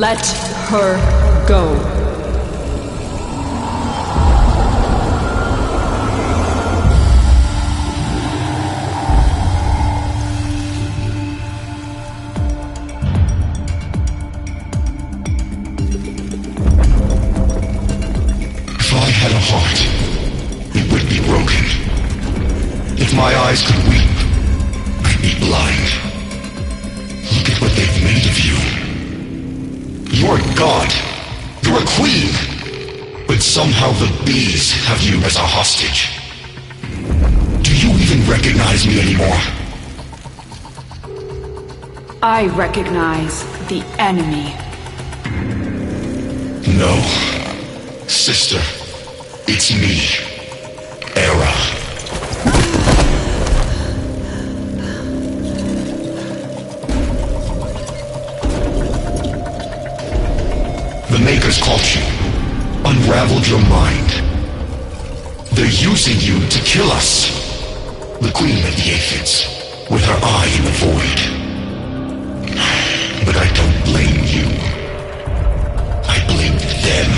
Let her go. If I had a heart, it would be broken. If my eyes could weep, I'd be blind. Look at what they've made of you. You're a god. You're a queen. But somehow the bees have you as a hostage. Do you even recognize me anymore? I recognize the enemy. No. Sister, it's me. Era. The Makers caught you, unraveled your mind. They're using you to kill us. The Queen of the Aphids, with her eye in the void. But I don't blame you. I blame them.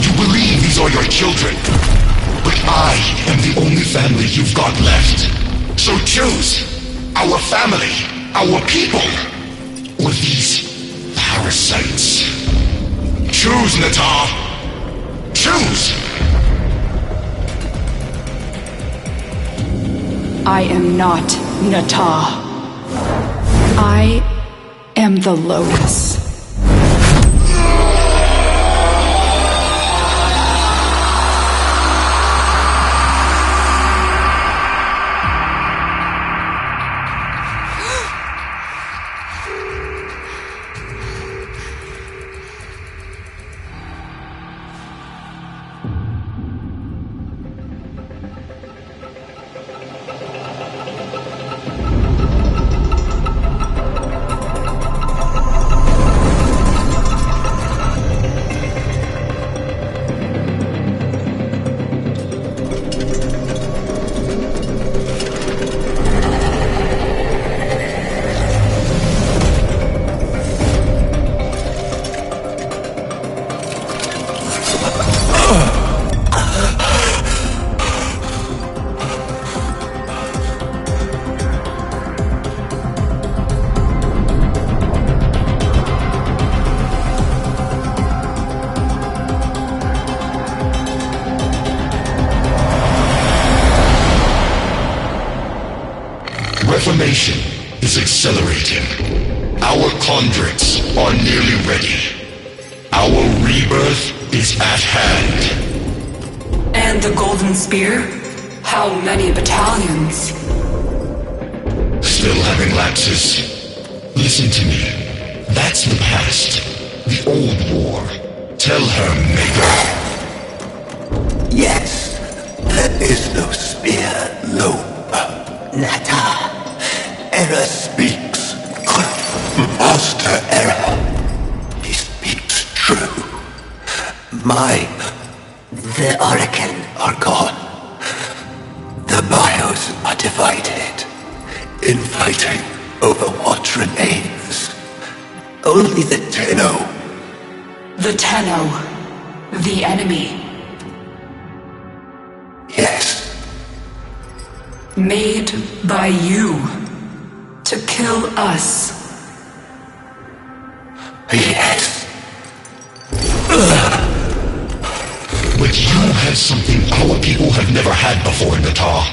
You believe these are your children, but I am the only family you've got left. So choose our family, our people. Or these parasites. Choose, Natar. Choose! I am not Natar. I am the Lotus. Reformation is accelerating. Our conduits are nearly ready. Our rebirth is at hand. And the Golden Spear? How many battalions? Still having lapses. Listen to me. That's the past. The old war. Tell her, Maker. Yes, there is no spear, Lobe. Nata. Era speaks. Master Era. He speaks true. The Oracle are gone. The bios are divided. Infighting over what remains. Only the Tenno. The Tenno. The enemy. Yes. Made by you. To kill us. Yes. But you have something our people have never had before, Natar.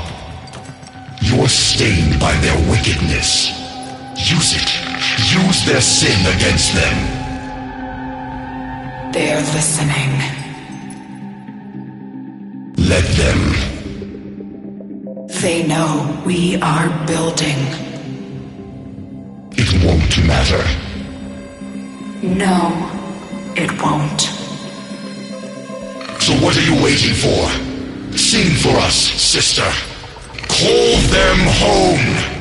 You're stained by their wickedness. Use it. Use their sin against them. They're listening. Let them. They know we are building. It won't matter. No, it won't. So what are you waiting for? Sing for us, sister. Call them home!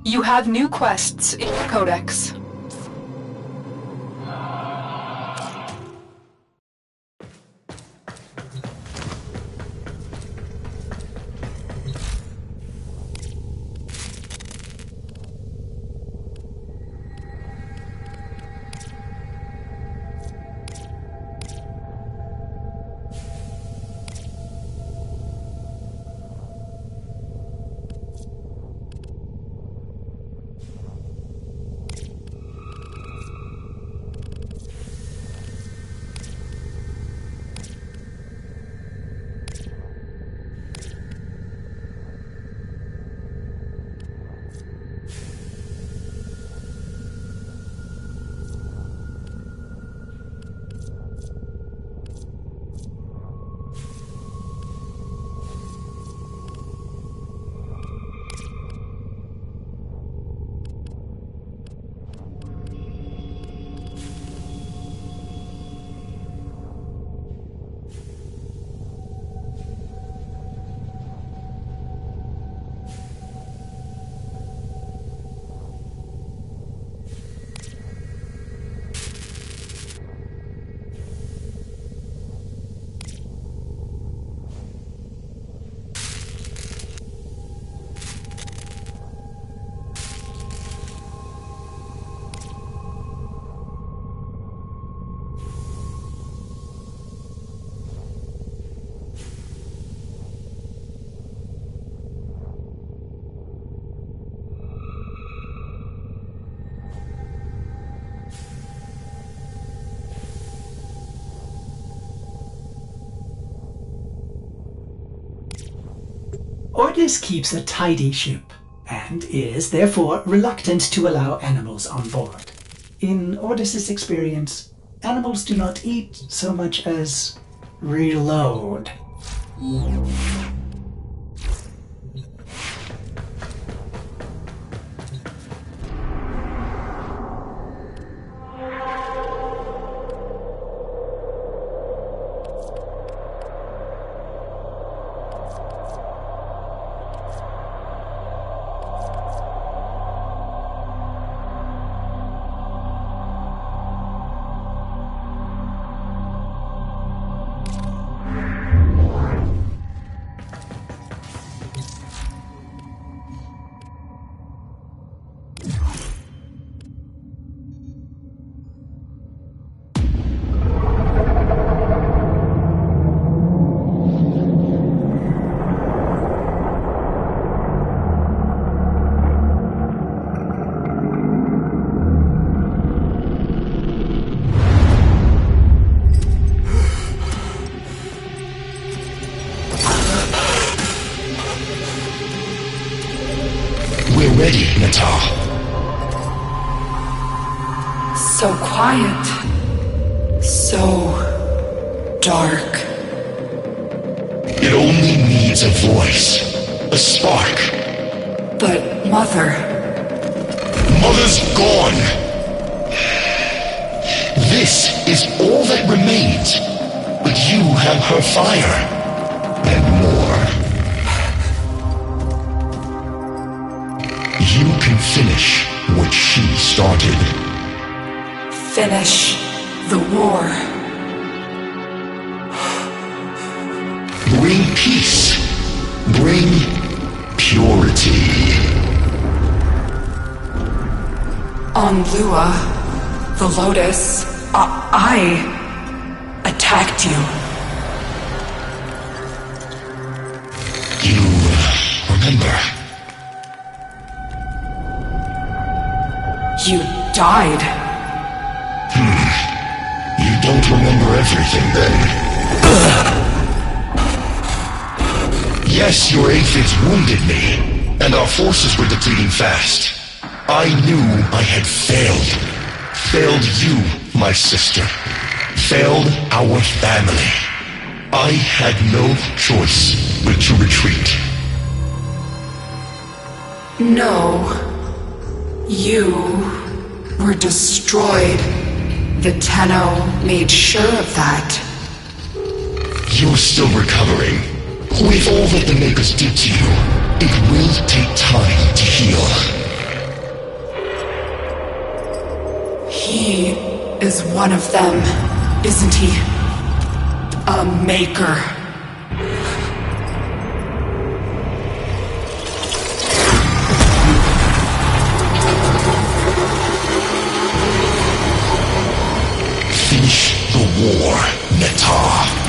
You have new quests in your codex. Ordis keeps a tidy ship, and is therefore reluctant to allow animals on board. In Ordis's experience, animals do not eat so much as reload. We're ready, Natah. So quiet. So dark. It only needs a voice, a spark. But Mother... Mother's gone. This is all that remains. But you have her fire. And more. You can finish what she started. Finish the war. Bring peace. Bring purity. On Lua, the Lotus, I attacked you. You remember? You died. You don't remember everything then. Yes, your aphids wounded me, and our forces were depleting fast. I knew I had failed. Failed you, my sister. Failed our family. I had no choice but to retreat. No. You were destroyed. The Tenno made sure of that. You're still recovering. With all that the Makers did to you, it will take time to heal. He is one of them, isn't he? A maker. Finish the war, Natah.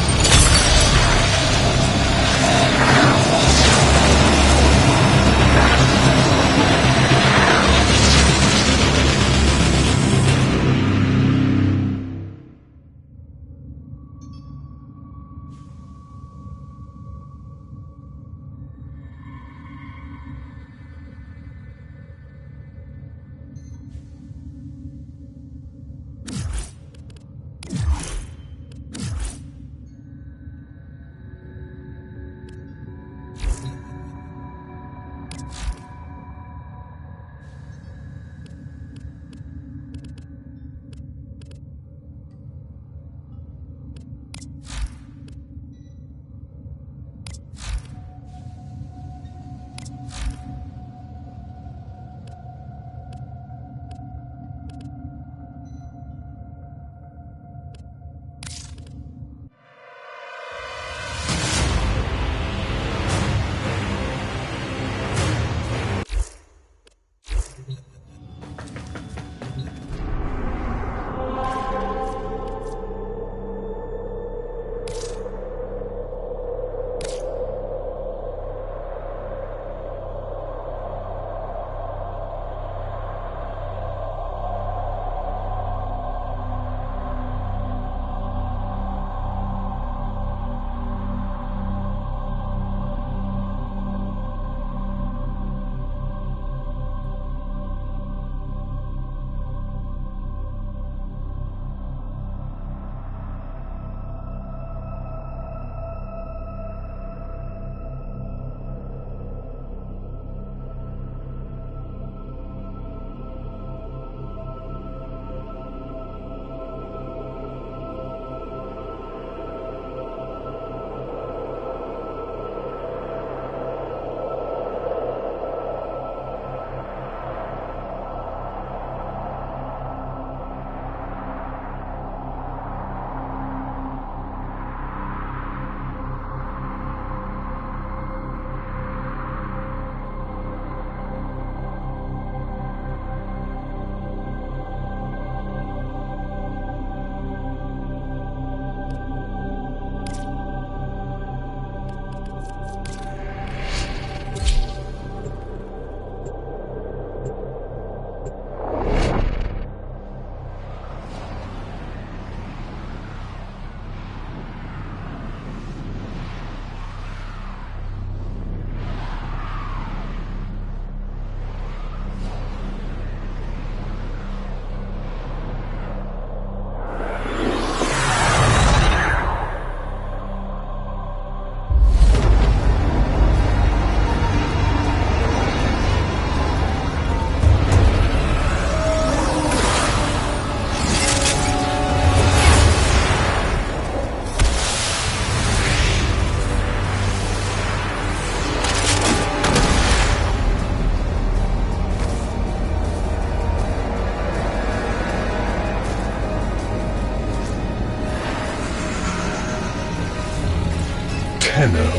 Tenno.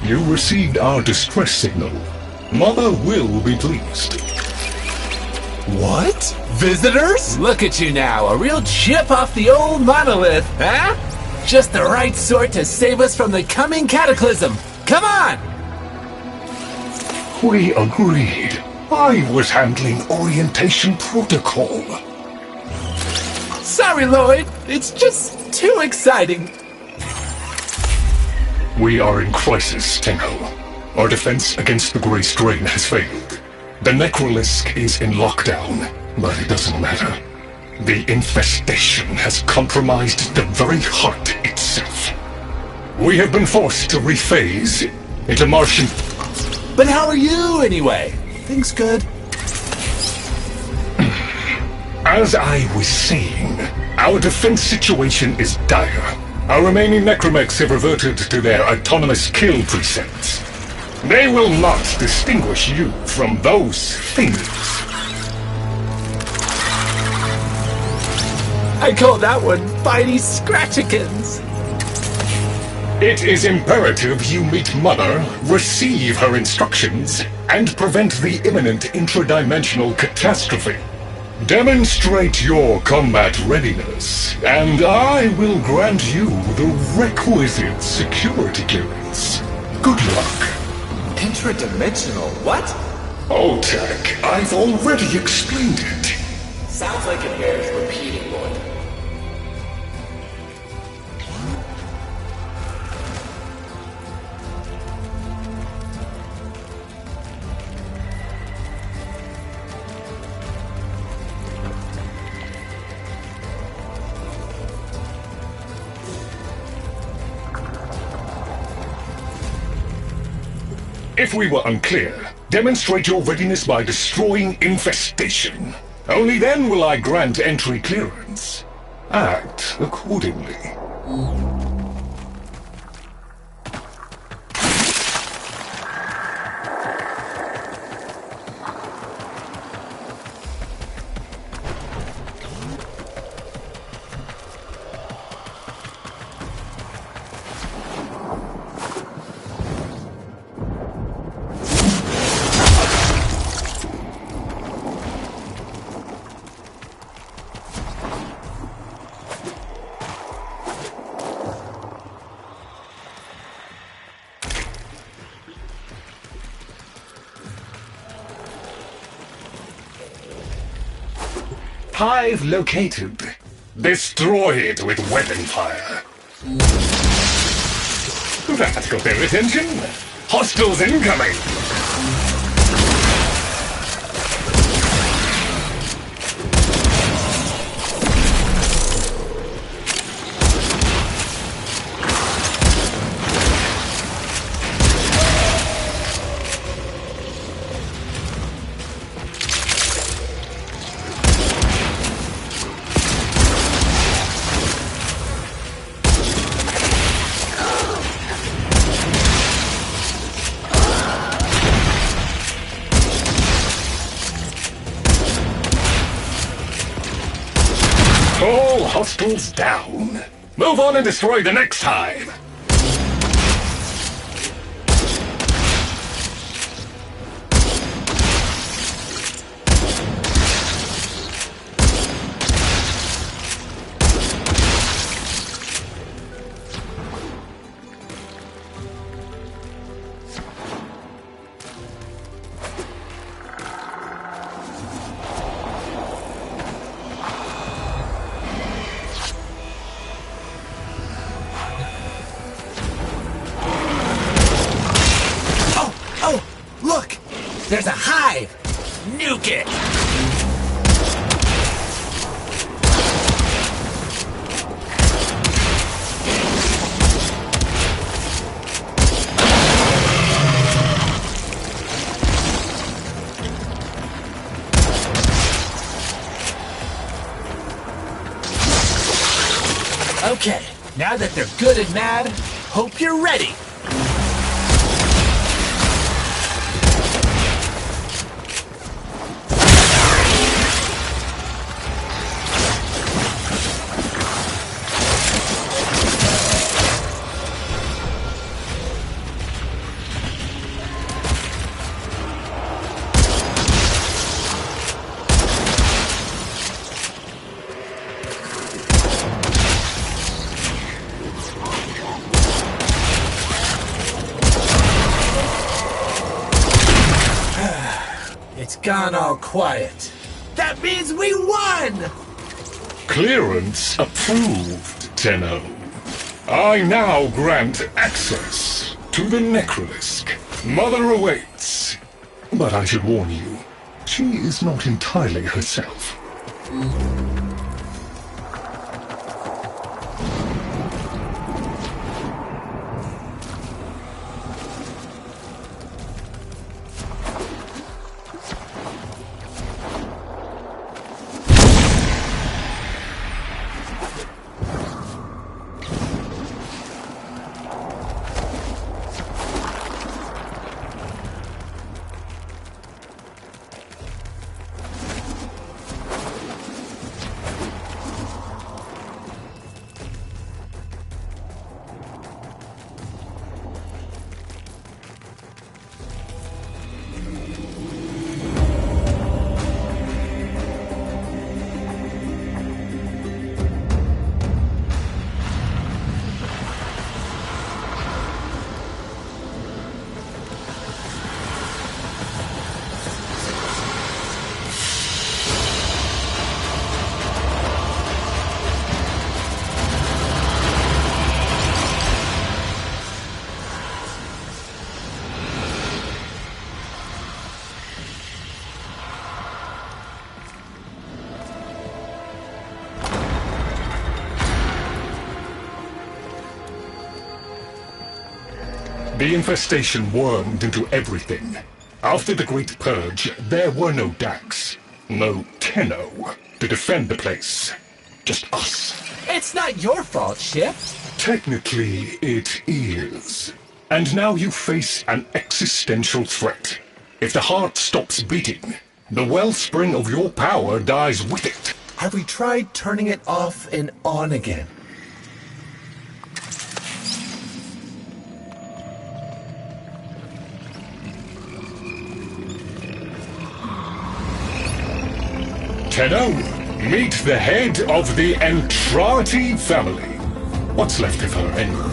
You received our distress signal. Mother will be pleased. What? Visitors? Look at you now, a real chip off the old monolith, huh? Just the right sort to save us from the coming cataclysm. Come on! We agreed. I was handling orientation protocol. Sorry, Lloyd. It's just too exciting. We are in crisis, Tenno. Our defense against the Grey Strain has failed. The Necrolisk is in lockdown, but it doesn't matter. The infestation has compromised the very heart itself. We have been forced to rephase into Martian... But how are you, anyway? Things good? As I was saying, our defense situation is dire. Our remaining necromechs have reverted to their autonomous kill precepts. They will not distinguish you from those things. I call that one Bitey Scratchikins. It is imperative you meet Mother, receive her instructions, and prevent the imminent intradimensional catastrophe. Demonstrate your combat readiness, and I will grant you the requisite security clearance. Good luck. Intradimensional what? Oh, Tech, I've already explained it. Sounds like it bears repeating, Lord. If we were unclear, demonstrate your readiness by destroying infestation. Only then will I grant entry clearance. Act accordingly. Hive located. Destroy it with weapon fire. That got their attention. Hostiles incoming. All hostiles down. Move on and destroy the next hive. Oh, look! There's a hive! Nuke it! Okay, now that they're good and mad, hope you're ready. It's gone all quiet. That means we won! Clearance approved, Tenno. I now grant access to the Necrolisk. Mother awaits. But I should warn you, she is not entirely herself. The infestation wormed into everything. After the Great Purge, there were no Dax, no Tenno, to defend the place. Just us. It's not your fault, Ship. Technically, it is. And now you face an existential threat. If the heart stops beating, the wellspring of your power dies with it. Have we tried turning it off and on again? Tenno, meet the head of the Entrati family. What's left of her, anyway?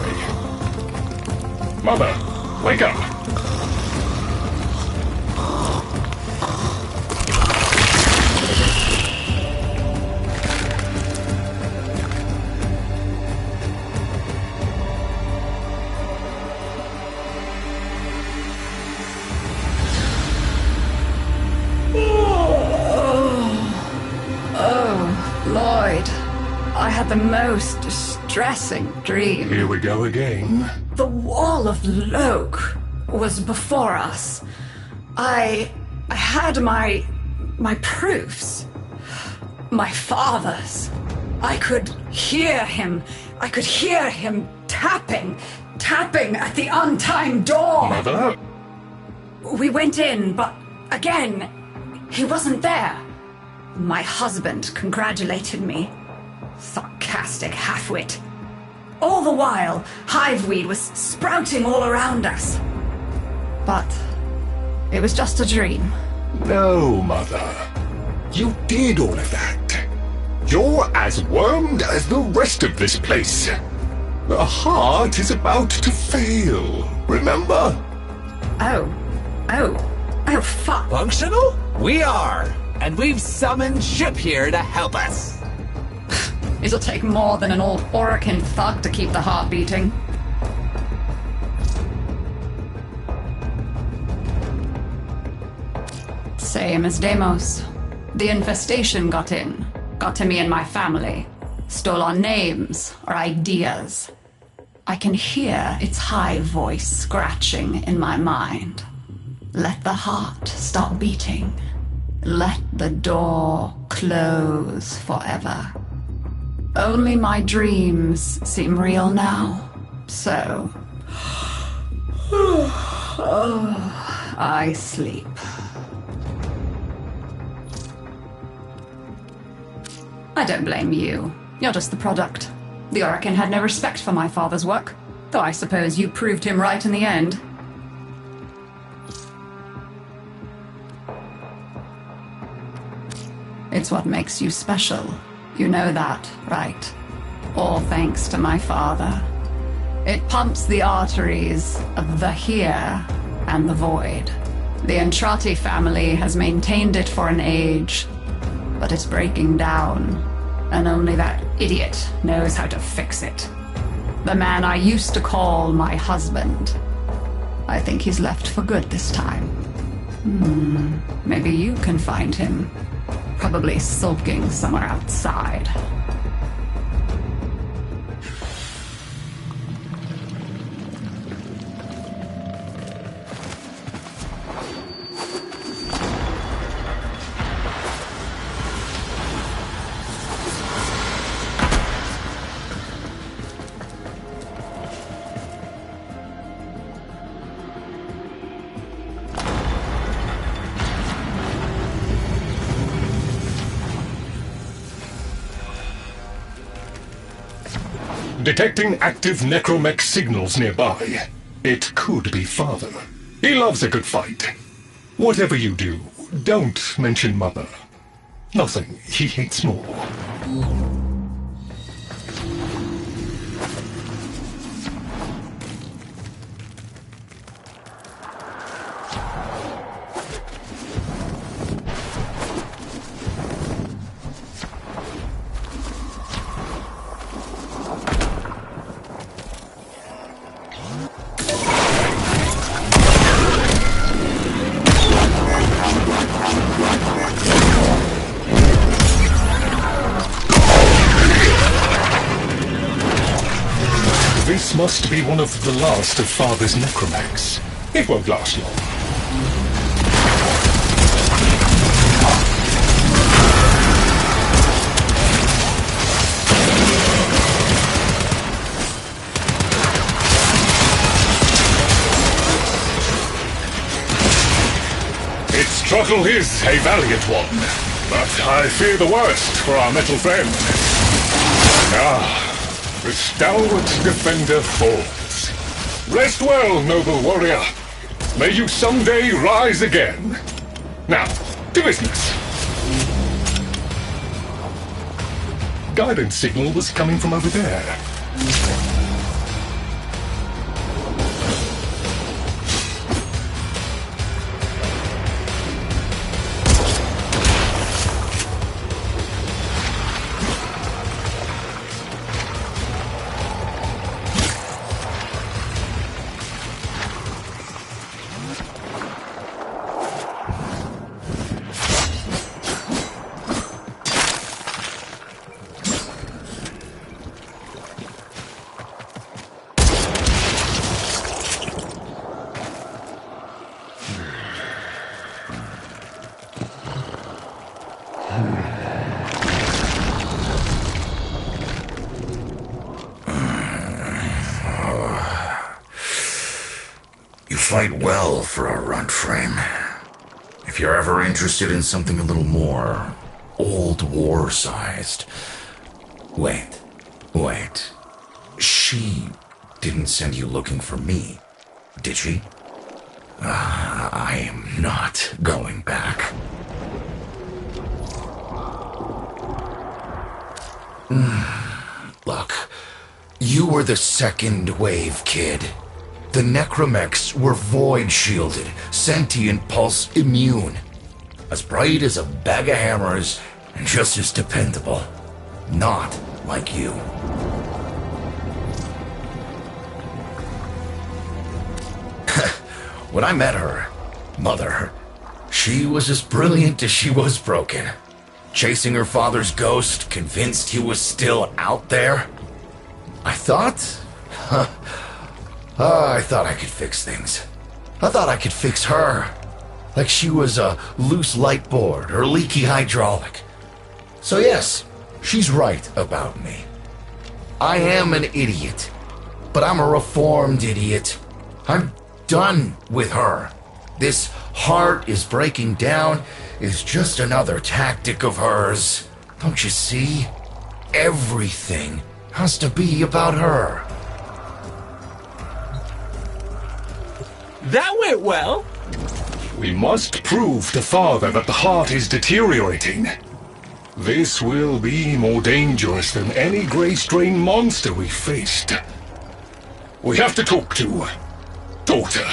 Mother, wake up! Lloyd, I had the most distressing dream. Here we go again. The wall of Loke was before us. I had my proofs. My father's. I could hear him. I could hear him tapping at the untimed door. Mother? We went in, but again, he wasn't there. My husband congratulated me. Sarcastic halfwit. All the while, hiveweed was sprouting all around us. But it was just a dream. No, Mother. You did all of that. You're as wormed as the rest of this place. The heart is about to fail, remember? Oh, fuck. Functional? We are! And we've summoned Ship here to help us. It'll take more than an old Orokin thug to keep the heart beating. Same as Deimos. The infestation got in. Got to me and my family. Stole our names, our ideas. I can hear its high voice scratching in my mind. Let the heart stop beating. Let the door close forever. Only my dreams seem real now. So... I sleep. I don't blame you. You're just the product. The Orokin had no respect for my father's work, though I suppose you proved him right in the end. It's what makes you special. You know that, right? All thanks to my father. It pumps the arteries of the here and the void. The Entrati family has maintained it for an age, but it's breaking down, and only that idiot knows how to fix it. The man I used to call my husband. I think he's left for good this time. Maybe you can find him. Probably sulking somewhere outside. Detecting active necromech signals nearby. It could be Father. He loves a good fight. Whatever you do, don't mention Mother. Nothing he hates more. This must be one of the last of Father's necromax. It won't last long. Its struggle is a valiant one, but I fear the worst for our metal friend. The stalwart defender falls. Rest well, noble warrior. May you someday rise again. Now, to business. Guidance signal was coming from over there. You fight well for a Waframe. If you're ever interested in something a little more old war-sized... Wait. She didn't send you looking for me, did she? I am not going back. Look, you were the second wave, kid. The necromechs were void-shielded, sentient pulse immune. As bright as a bag of hammers, and just as dependable. Not like you. When I met her, Mother, she was as brilliant as she was broken. Chasing her father's ghost, convinced he was still out there. I thought I could fix things. I thought I could fix her. Like she was a loose light board or leaky hydraulic. So yes, she's right about me. I am an idiot. But I'm a reformed idiot. I'm done with her. This heart is breaking down is just another tactic of hers. Don't you see? Everything has to be about her. That went well. We must prove to Father that the heart is deteriorating. This will be more dangerous than any Grey Strain monster we faced. We have to talk to Daughter.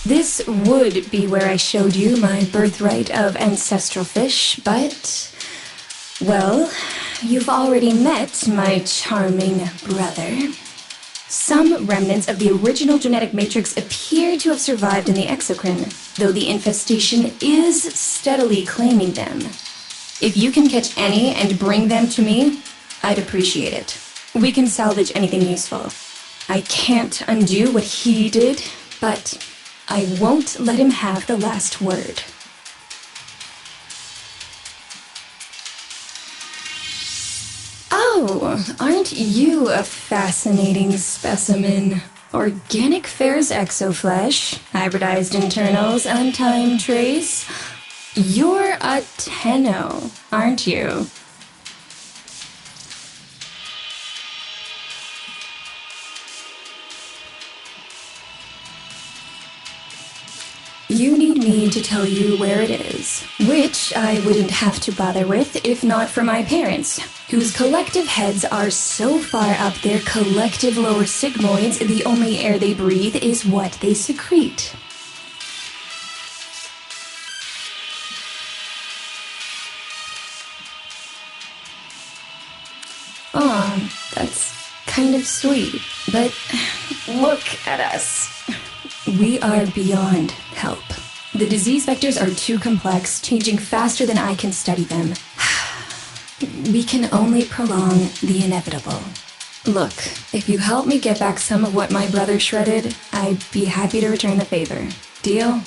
This would be where I showed you my birthright of ancestral fish, but... well, you've already met my charming brother. Some remnants of the original genetic matrix appear to have survived in the exocrine, though the infestation is steadily claiming them. If you can catch any and bring them to me, I'd appreciate it. We can salvage anything useful. I can't undo what he did, but I won't let him have the last word. Oh, aren't you a fascinating specimen? Organic Fair's exoflesh, hybridized internals, and time trace. You're a Tenno, aren't you? You need me to tell you where it is, which I wouldn't have to bother with if not for my parents, whose collective heads are so far up their collective lower sigmoids the only air they breathe is what they secrete. Aw, that's kind of sweet, but look at us. We are beyond help. The disease vectors are too complex, changing faster than I can study them. We can only prolong the inevitable. Look, if you help me get back some of what my brother shredded, I'd be happy to return the favor. Deal?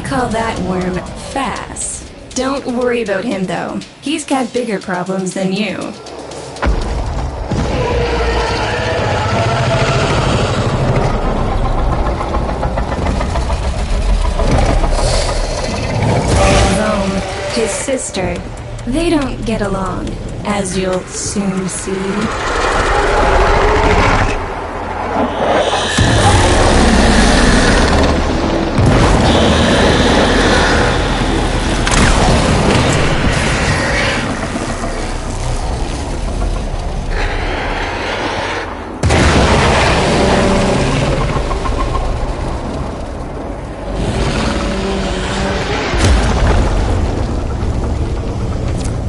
Call that worm fast. Don't worry about him, though. He's got bigger problems than you. Rome, his sister, they don't get along, as you'll soon see.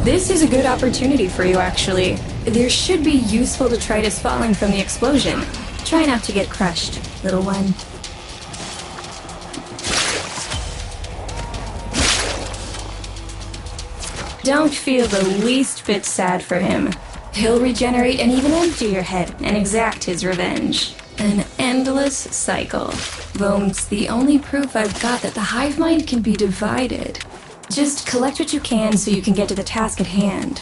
This is a good opportunity for you, actually. There should be useful detritus falling from the explosion. Try not to get crushed, little one. Don't feel the least bit sad for him. He'll regenerate and even empty your head and exact his revenge. An endless cycle. Rome's the only proof I've got that the hive mind can be divided. Just collect what you can so you can get to the task at hand.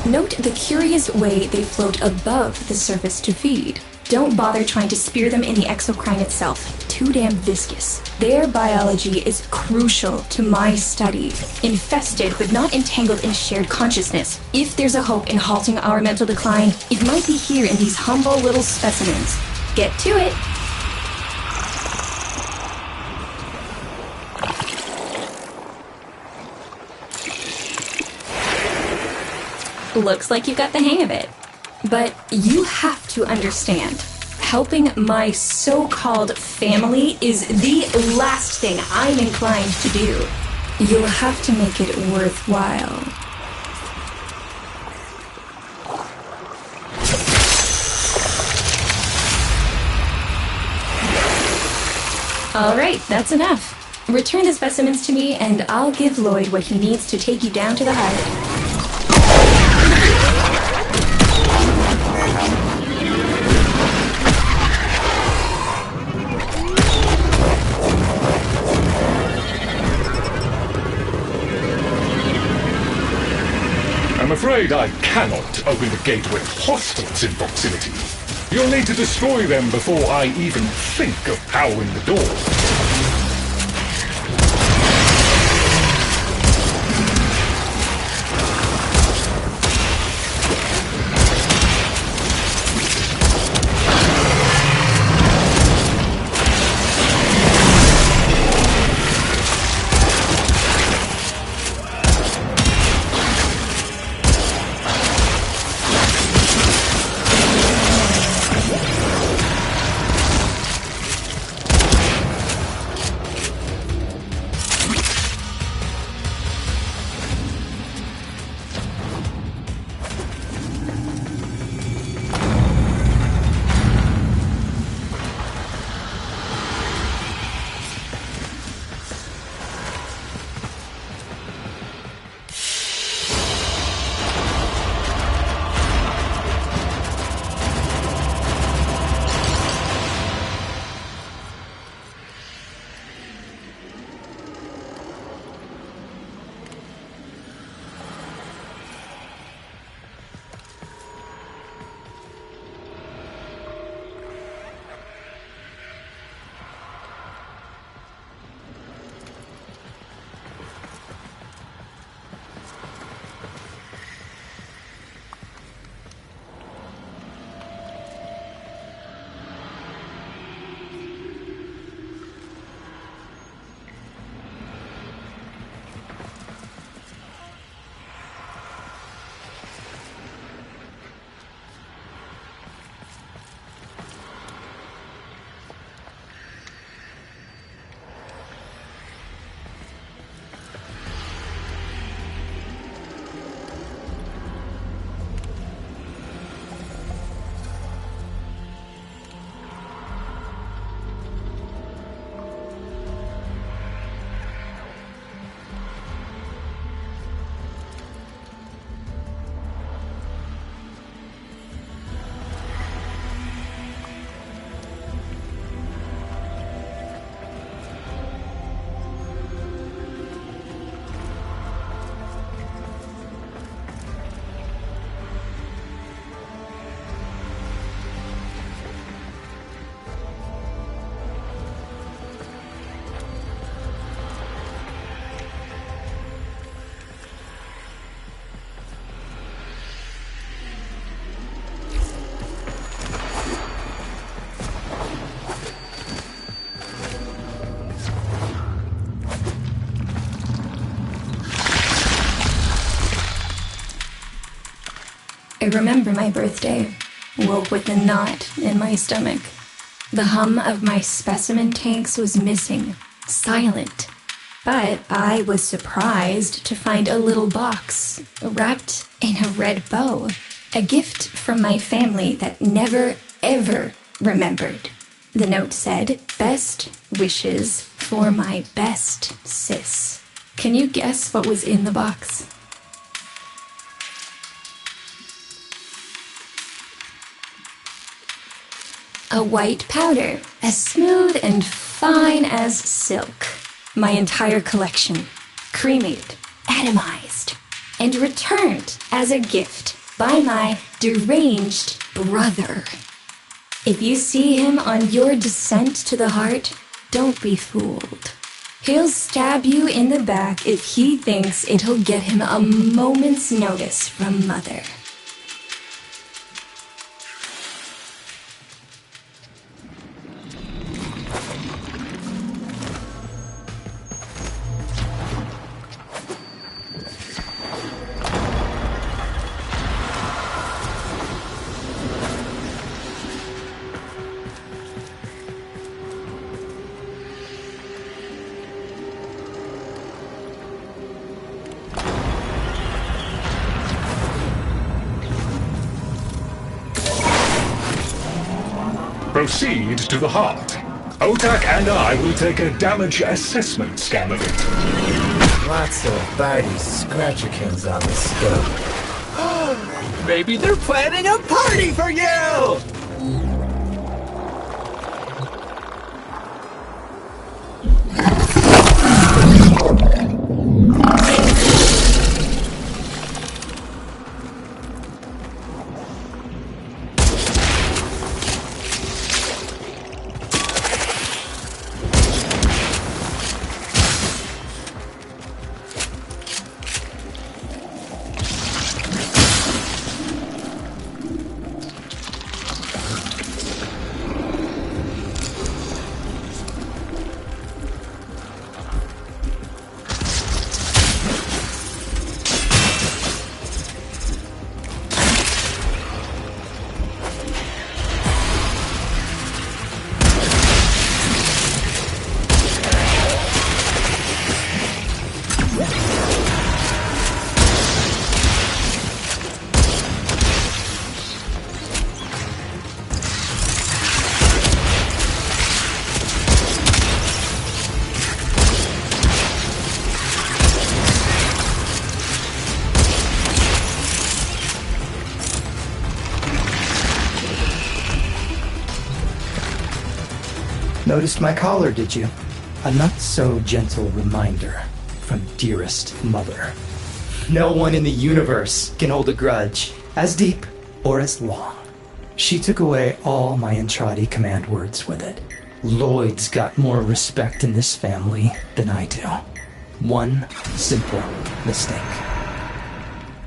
Note the curious way they float above the surface to feed. Don't bother trying to spear them in the exocrine itself. Too damn viscous. Their biology is crucial to my study. Infested, but not entangled in shared consciousness. If there's a hope in halting our mental decline, it might be here in these humble little specimens. Get to it! Looks like you got the hang of it. But you have to understand, helping my so-called family is the last thing I'm inclined to do. You'll have to make it worthwhile. All right, that's enough. Return the specimens to me, and I'll give Lloyd what he needs to take you down to the hive. I'm afraid I cannot open the gate with hostiles in proximity. You'll need to destroy them before I even think of powering the door. I remember my birthday, woke with a knot in my stomach. The hum of my specimen tanks was missing, silent. But I was surprised to find a little box wrapped in a red bow, a gift from my family that never, ever remembered. The note said, "Best wishes for my best sis." Can you guess what was in the box? A white powder, as smooth and fine as silk. My entire collection, cremated, atomized, and returned as a gift by my deranged brother. If you see him on your descent to the heart, don't be fooled. He'll stab you in the back if he thinks it'll get him a moment's notice from Mother. Proceed to the heart. Otak and I will take a damage assessment scan of it. Lots of bitey scratchykins on the scope. Maybe they're planning a party for you! Noticed my collar, did you? A not-so-gentle reminder from dearest Mother. No one in the universe can hold a grudge as deep or as long. She took away all my Entradi command words with it. Lloyd's got more respect in this family than I do. One simple mistake.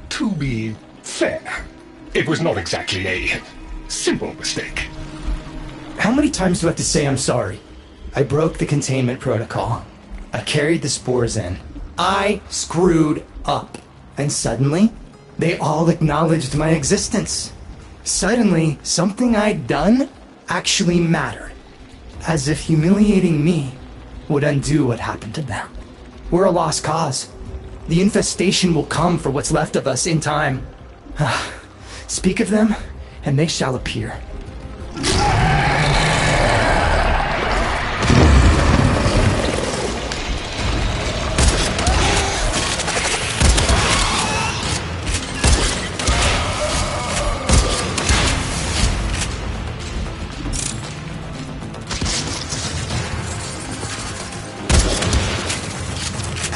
To be fair, it was not exactly a simple mistake. How many times do I have to say I'm sorry? I broke the containment protocol. I carried the spores in. I screwed up. And suddenly, they all acknowledged my existence. Suddenly, something I'd done actually mattered. As if humiliating me would undo what happened to them. We're a lost cause. The infestation will come for what's left of us in time. Speak of them, and they shall appear.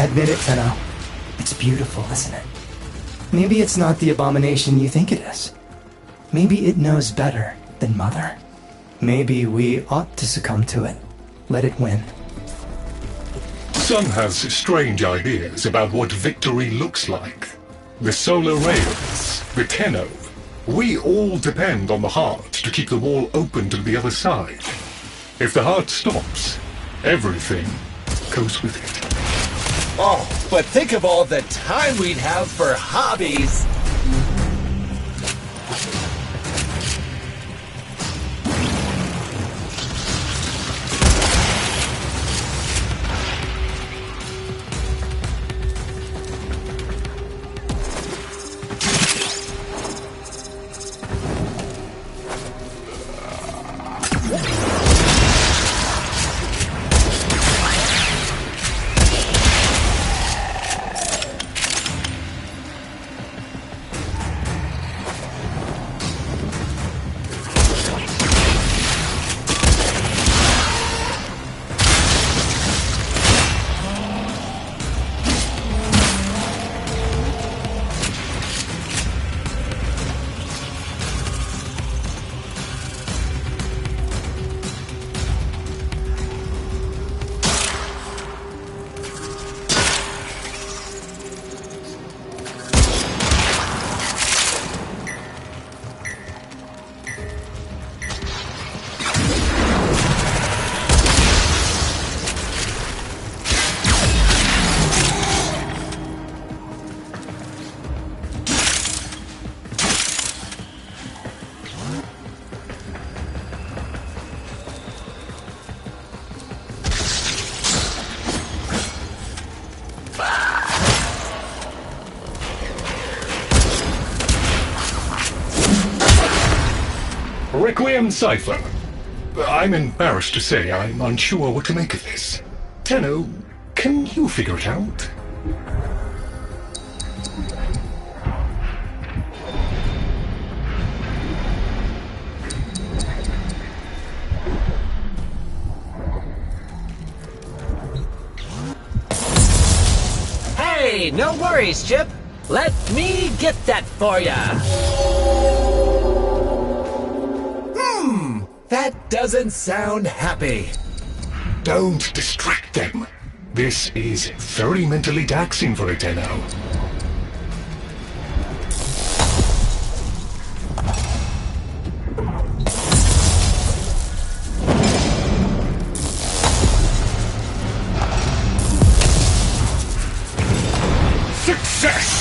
Admit it, Tenno. It's beautiful, isn't it? Maybe it's not the abomination you think it is. Maybe it knows better than Mother. Maybe we ought to succumb to it. Let it win. Sun has strange ideas about what victory looks like. The solar rails, the Tenno. We all depend on the heart to keep the wall open to the other side. If the heart stops, everything goes with it. Oh, but think of all the time we'd have for hobbies! am Cypher. I'm embarrassed to say I'm unsure what to make of this. Tenno, can you figure it out? Hey, no worries, Chip. Let me get that for ya. That doesn't sound happy. Don't distract them. This is very mentally taxing for a Tenno. Success!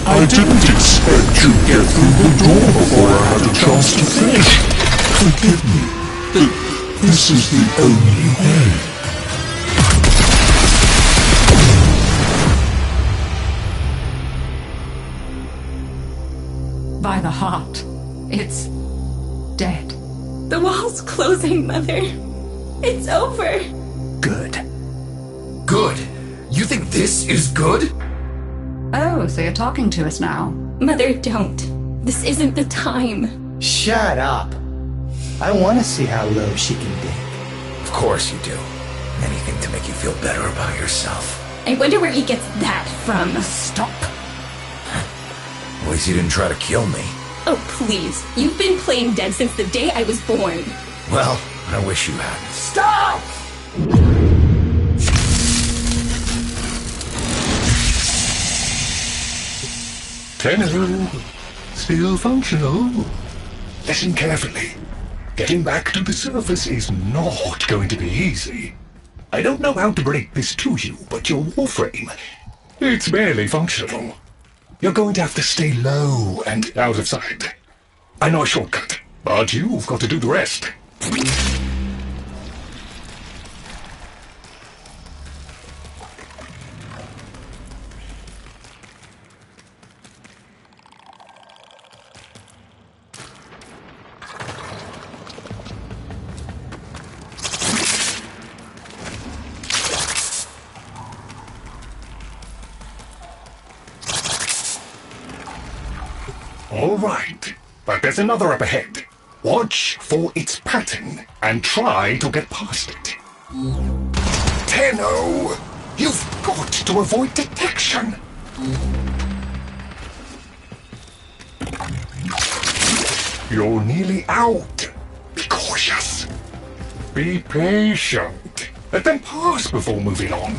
I didn't expect to get through the door before I had a chance to finish. Forgive me. This is the only way. By the heart. It's dead. The wall's closing, Mother. It's over. Good. Good? You think this is good? Oh, so you're talking to us now. Mother, don't. This isn't the time. Shut up. I want to see how low she can dig. Of course you do. Anything to make you feel better about yourself. I wonder where he gets that from. Stop. At least you didn't try to kill me. Oh, please. You've been playing dead since the day I was born. Well, I wish you hadn't. Stop! Tenno, still functional. Listen carefully. Getting back to the surface is not going to be easy. I don't know how to break this to you, but your Warframe, it's barely functional. You're going to have to stay low and out of sight. I know a shortcut, but you've got to do the rest. All right, but there's another up ahead. Watch for its pattern and try to get past it. Tenno, you've got to avoid detection. You're nearly out. Be cautious. Be patient. Let them pass before moving on.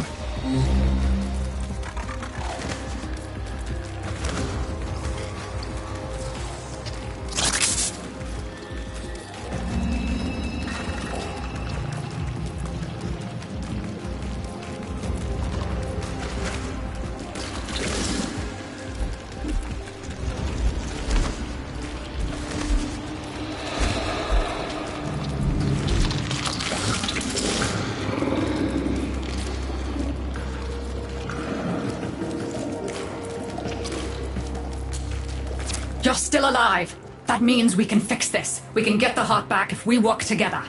You're still alive. That means we can fix this. We can get the heart back if we work together.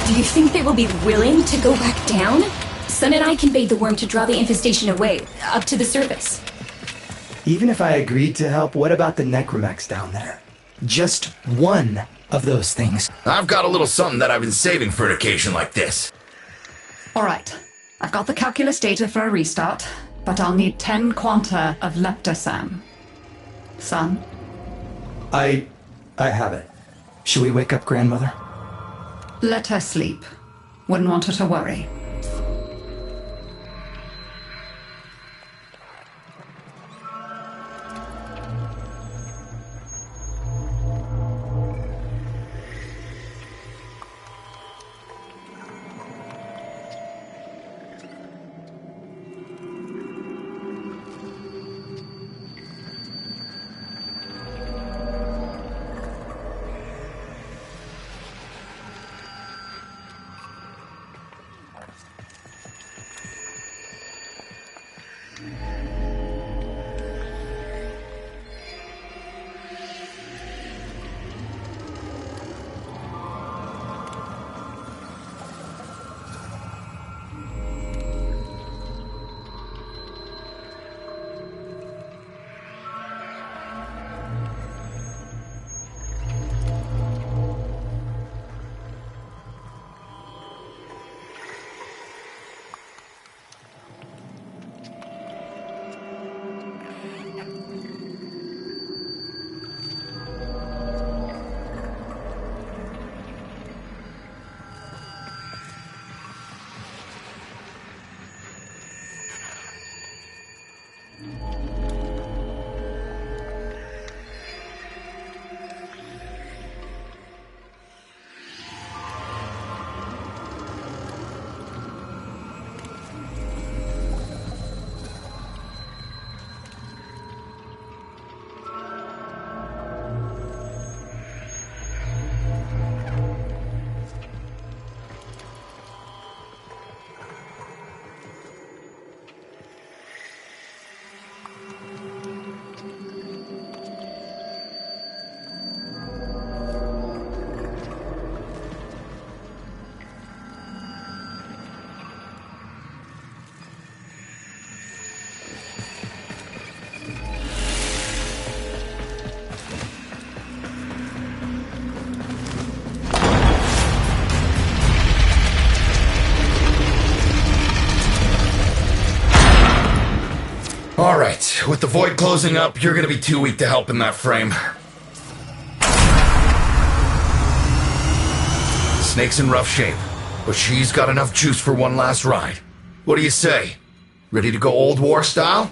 Do you think they will be willing to go back down? Sun and I conveyed the worm to draw the infestation away, up to the surface. Even if I agreed to help, what about the necromechs down there? Just one of those things. I've got a little something that I've been saving for an occasion like this. Alright, I've got the calculus data for a restart, but I'll need 10 quanta of leptosam. Son? I have it. Should we wake up grandmother? Let her sleep. Wouldn't want her to worry. Alright, with the void closing up, you're gonna be too weak to help in that frame. Snake's in rough shape, but she's got enough juice for one last ride. What do you say? Ready to go old war style?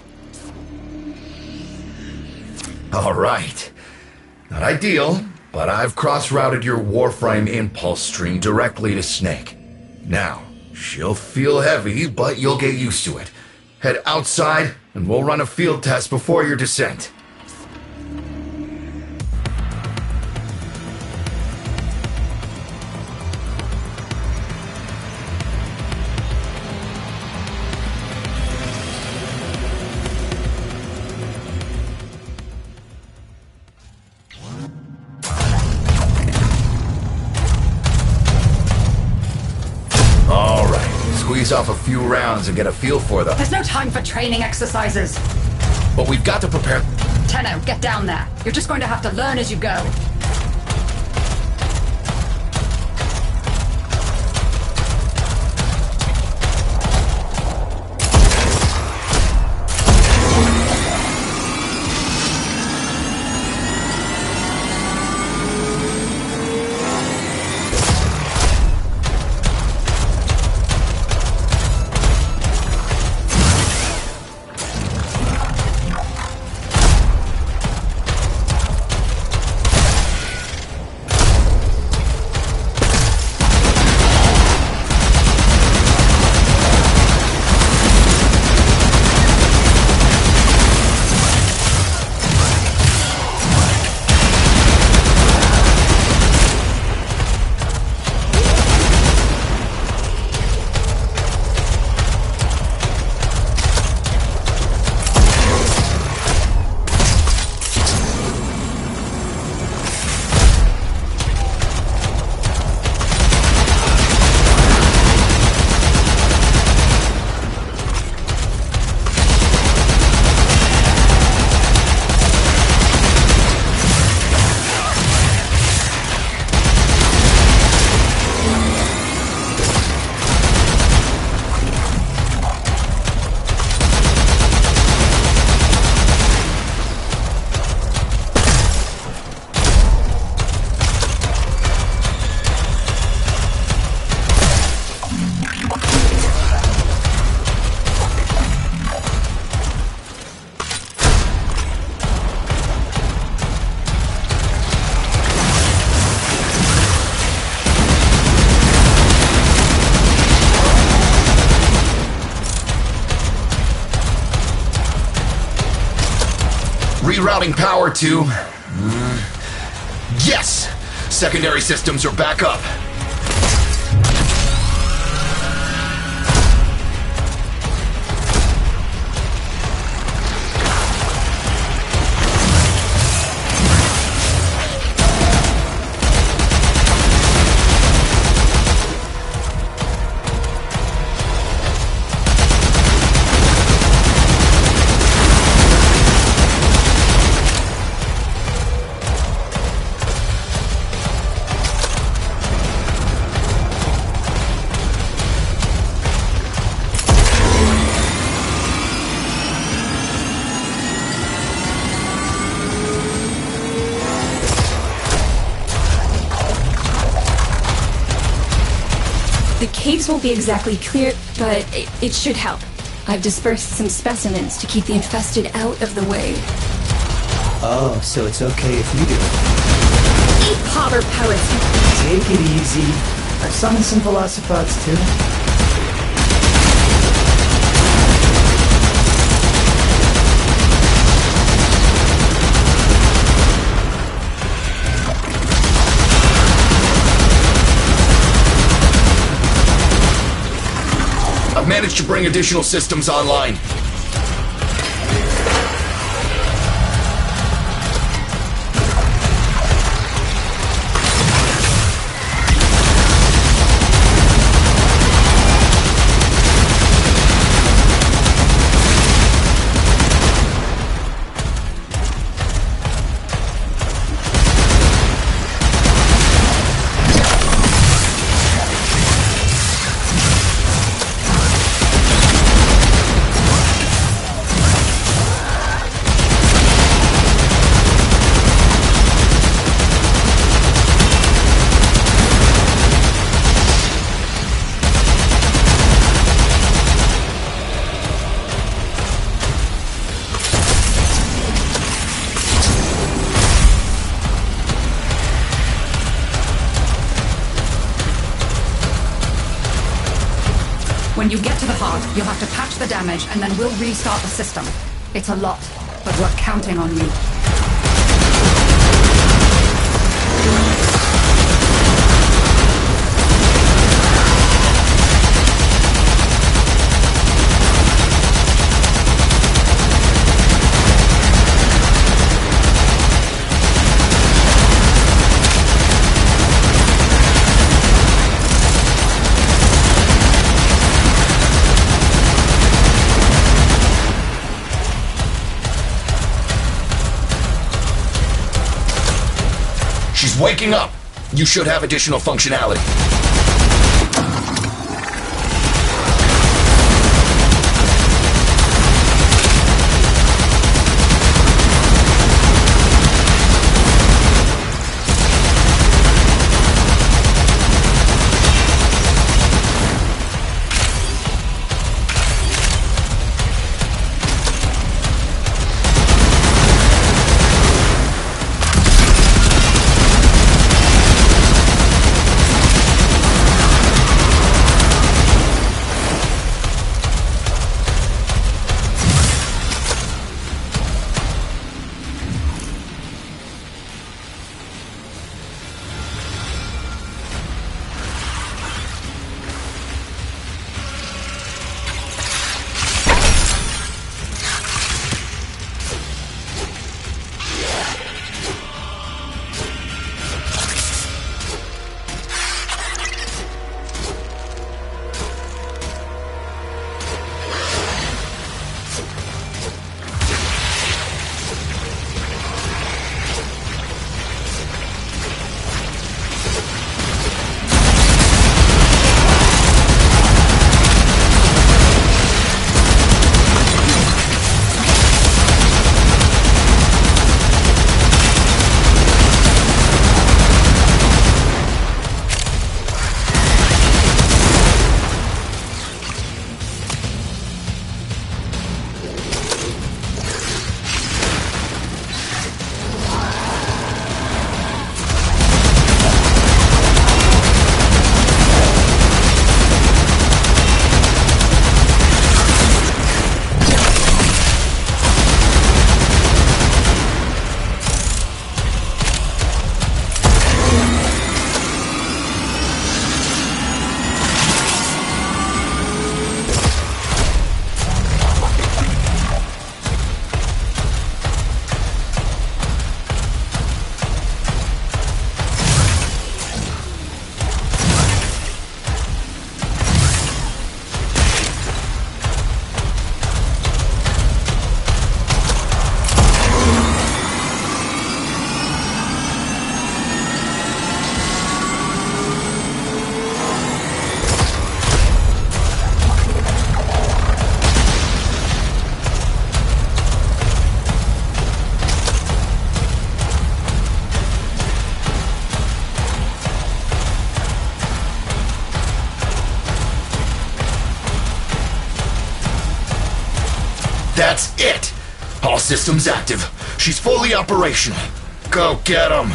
Alright. Not ideal, but I've cross-routed your Warframe impulse stream directly to Snake. Now, she'll feel heavy, but you'll get used to it. Head outside, and we'll run a field test before your descent. Squeeze off a few rounds and get a feel for them. There's no time for training exercises. But we've got to prepare... Tenno, get down there. You're just going to have to learn as you go. Rerouting power to... Yes! Secondary systems are back up. The caves won't be exactly clear, but it should help. I've dispersed some specimens to keep the infested out of the way. Oh, so it's okay if you do it. Eat popper pellets. Take it easy. I've summoned some Velocipods too. I've managed to bring additional systems online. When you get to the pod, you'll have to patch the damage, and then we'll restart the system. It's a lot, but we're counting on you. She's waking up. You should have additional functionality. That's it! All systems active. She's fully operational. Go get 'em!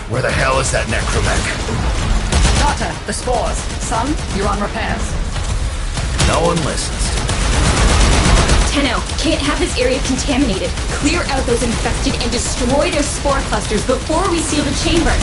Where the hell is that necromech? Daughter, the spores. Son, you're on repairs. No one listens. Tenno, can't have this area contaminated. Clear out those infected and destroy their spore clusters before we seal the chamber.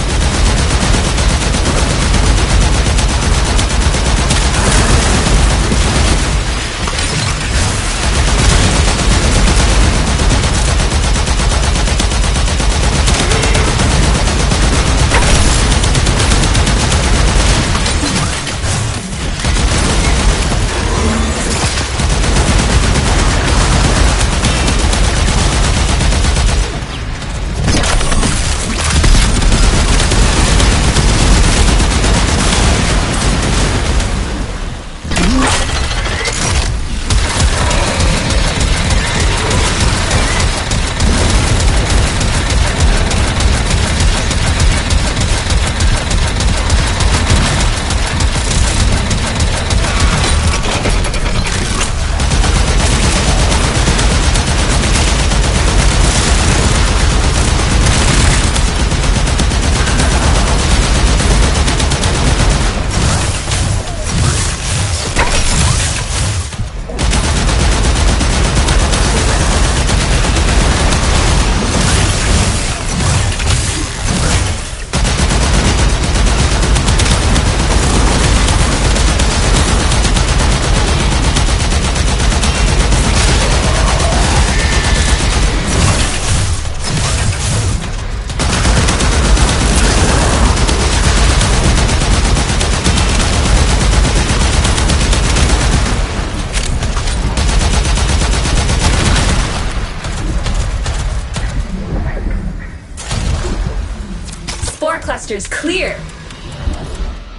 Clusters clear.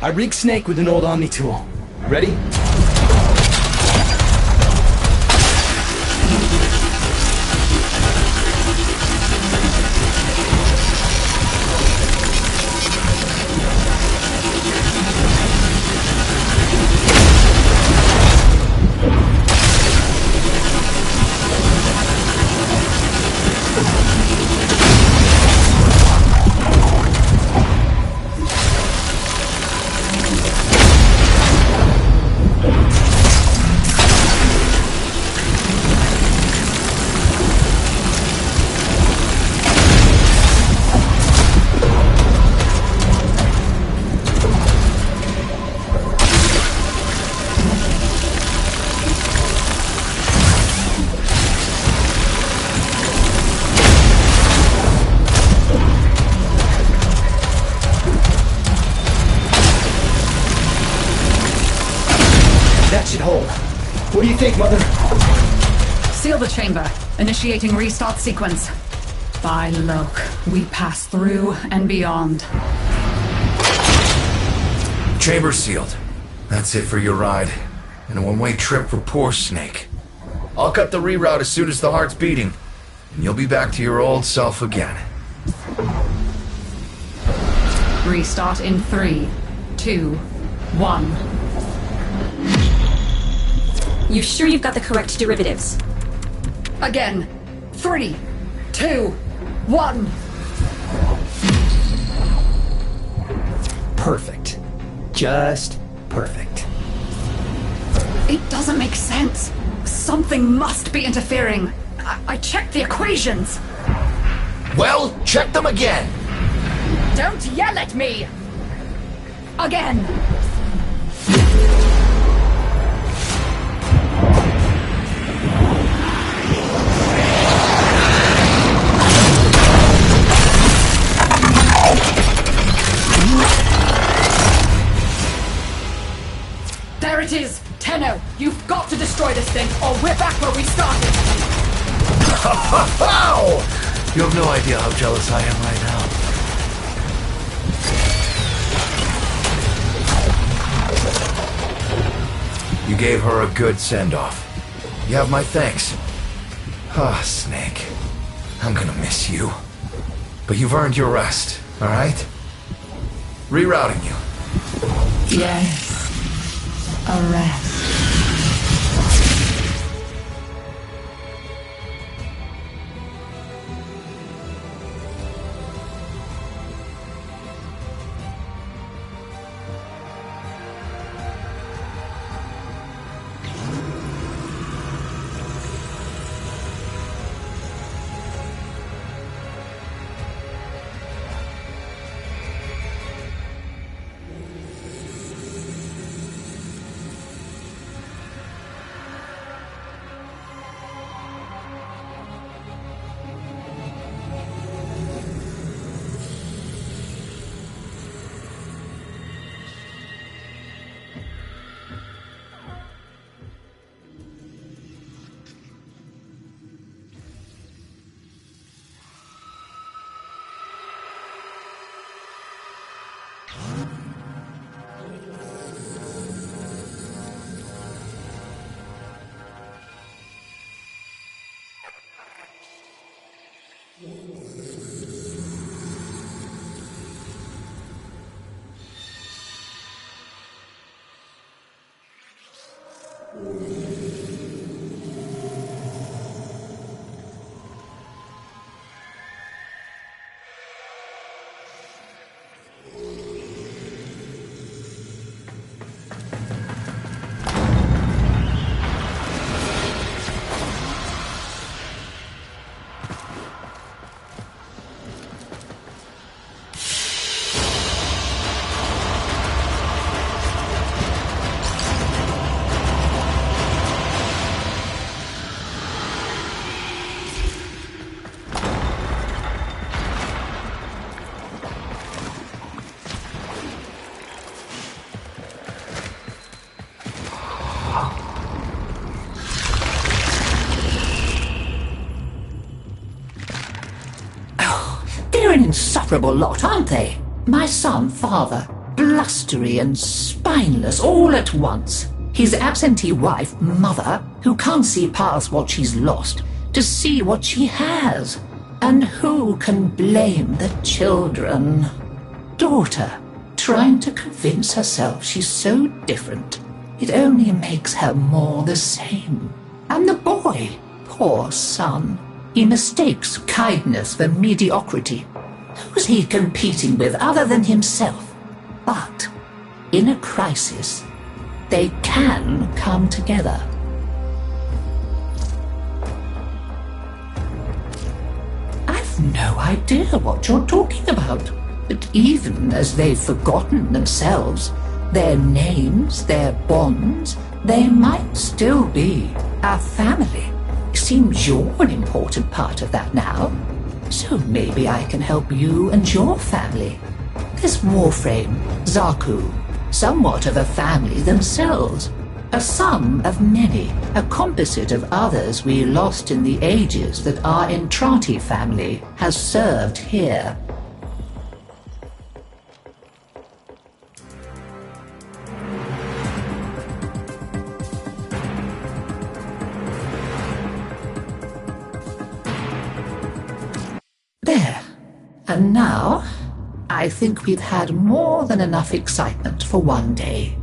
I rigged Snake with an old Omni tool. Ready? What do you think, Mother? Seal the chamber. Initiating restart sequence. By Loke, we pass through and beyond. Chamber sealed. That's it for your ride. And a one-way trip for poor Snake. I'll cut the reroute as soon as the heart's beating. And you'll be back to your old self again. Restart in 3, 2, 1. You sure you've got the correct derivatives? Again. 3, 2, 1. Perfect. Just perfect. It doesn't make sense. Something must be interfering. I checked the equations. Well, check them again. Don't yell at me! Again! There it is! Tenno, you've got to destroy this thing, or we're back where we started! You have no idea how jealous I am right now. You gave her a good send-off. You have my thanks. Ah, Snake. I'm gonna miss you. But you've earned your rest, alright? Rerouting you. Yes, a rest. They're an insufferable lot, aren't they? My son, father, blustery and spineless all at once. His absentee wife, mother, who can't see past what she's lost to see what she has. And who can blame the children? Daughter, trying to convince herself she's so different. It only makes her more the same. And the boy, poor son, he mistakes kindness for mediocrity. Who's he competing with other than himself? But in a crisis, they can come together. I've no idea what you're talking about. But even as they've forgotten themselves, their names, their bonds, they might still be our family. Seems you're an important part of that now. So maybe I can help you and your family. This Waframe, Zaku, somewhat of a family themselves. A sum of many, a composite of others we lost in the ages that our Entrati family has served here. There. And now, I think we've had more than enough excitement for one day.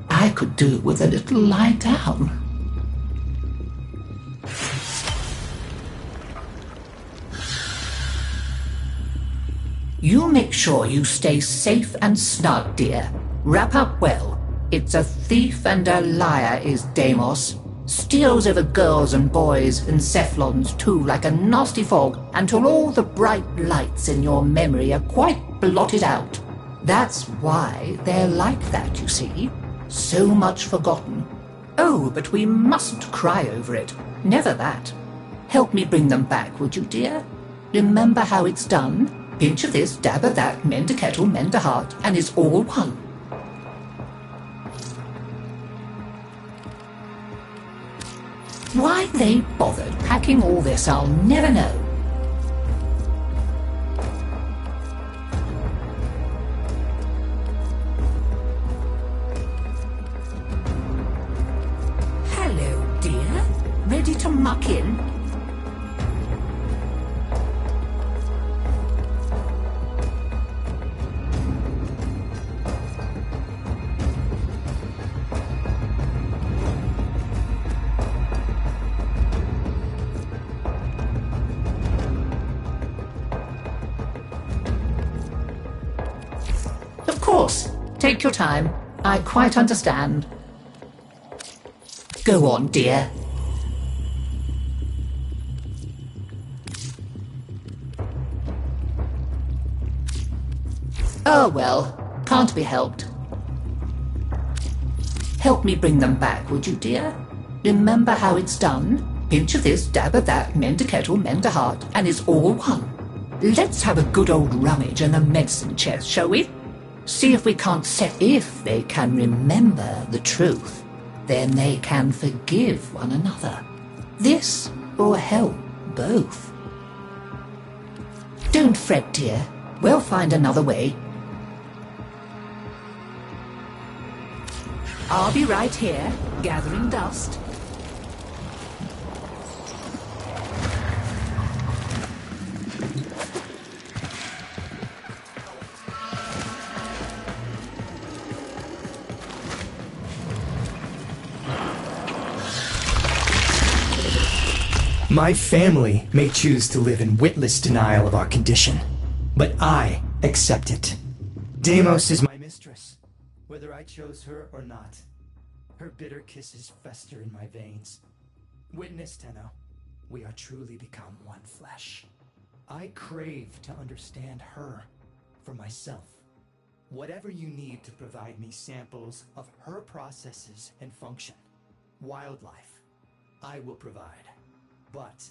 I could do with a little lie down. You make sure you stay safe and snug, dear. Wrap up well. It's a thief and a liar is Deimos. Steals over girls and boys and Cephalons too like a nasty fog until all the bright lights in your memory are quite blotted out. That's why they're like that, you see. So much forgotten. Oh, but we mustn't cry over it. Never that. Help me bring them back, would you, dear? Remember how it's done? Pinch of this, dab of that, mend a kettle, mend a heart, and it's all one. Why they bothered packing all this, I'll never know. Hello, dear. Ready to muck in? Take your time. I quite understand. Go on, dear. Oh well, can't be helped. Help me bring them back, would you, dear? Remember how it's done? Pinch of this, dab of that, mend a kettle, mend a heart, and it's all one. Let's have a good old rummage in the medicine chest, shall we? See if we can't set if they can remember the truth. Then they can forgive one another. This or help both. Don't fret, dear. We'll find another way. I'll be right here, gathering dust. My family may choose to live in witless denial of our condition, but I accept it. Deimos is my mistress, whether I chose her or not. Her bitter kisses fester in my veins. Witness, Tenno, we are truly become one flesh. I crave to understand her for myself. Whatever you need to provide me samples of her processes and function, wildlife, I will provide. But